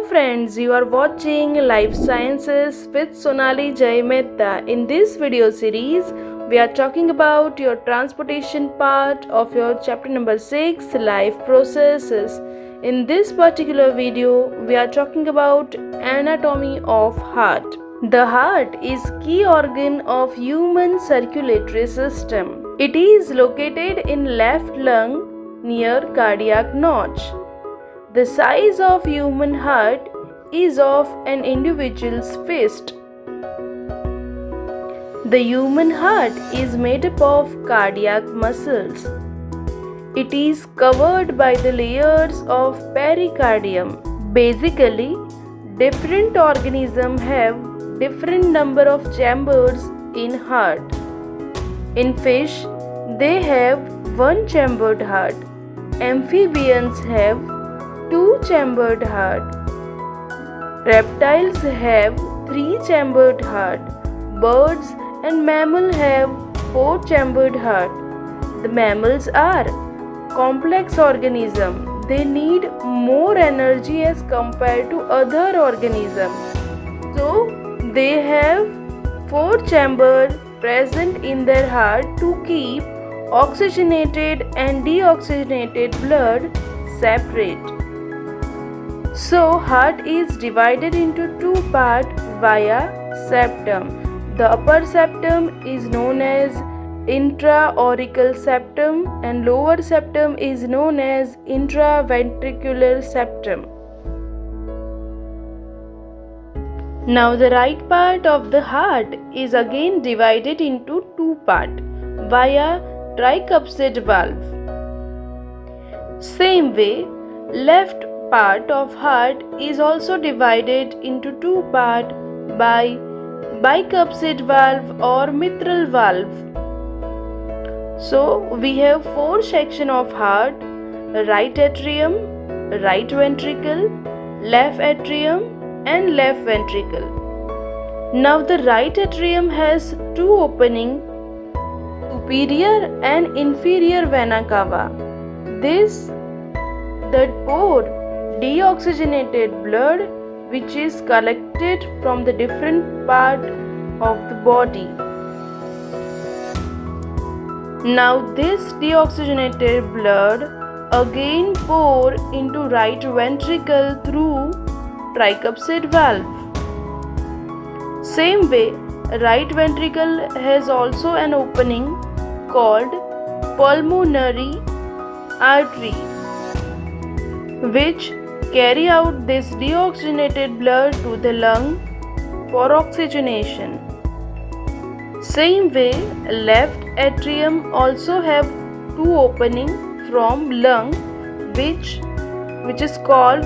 friends, you are watching Life Sciences with Sonali Jai Mehta. In this video series, we are talking about your transportation part of your chapter number 6, Life Processes. In this particular video, we are talking about anatomy of heart. The heart is key organ of human circulatory system. It is located in left lung near cardiac notch. The size of human heart is of an individual's fist. The human heart is made up of cardiac muscles. It is covered by the layers of pericardium. Basically, different organisms have different number of chambers in heart. In fish, they have one-chambered heart. Amphibians have two-chambered heart. Reptiles have three-chambered heart. Birds and mammals have four-chambered heart. The mammals are complex organisms. They need more energy as compared to other organisms. So, they have four chambers present in their heart to keep oxygenated and deoxygenated blood separate. So, heart is divided into two parts via septum. The upper septum is known as intra-auricle septum and lower septum is known as intraventricular septum. Now, the right part of the heart is again divided into two parts via tricuspid valve. Same way, left part of heart is also divided into two parts by bicuspid valve or mitral valve. So we have four sections of heart: right atrium, right ventricle, left atrium and left ventricle. Now the right atrium has two openings, superior and inferior vena cava. This that pour deoxygenated blood which is collected from the different part of the body. Now this deoxygenated blood again pour into right ventricle through tricuspid valve. Same way, right ventricle has also an opening called pulmonary artery, which carry out this deoxygenated blood to the lung for oxygenation. Same way, left atrium also have two opening from lung which is called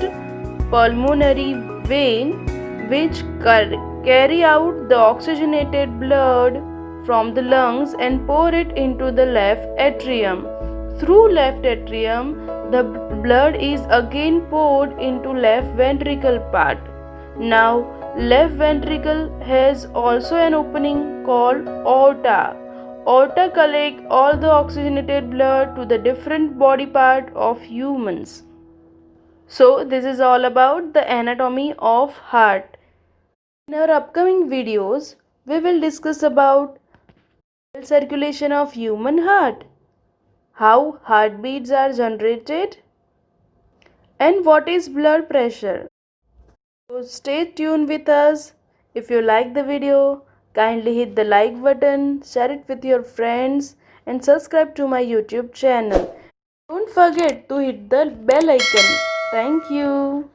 pulmonary vein, which carry out the oxygenated blood from the lungs and pour it into the left atrium. Through left atrium, the blood is again poured into left ventricle part. Now, left ventricle has also an opening called aorta. Aorta collect all the oxygenated blood to the different body part of humans. So, this is all about the anatomy of heart. In our upcoming videos, we will discuss about circulation of human heart, how heartbeats are generated, and what is blood pressure. So stay tuned with us. If you like the video, kindly hit the like button, share it with your friends and subscribe to my YouTube channel. Don't forget to hit the bell icon. Thank you.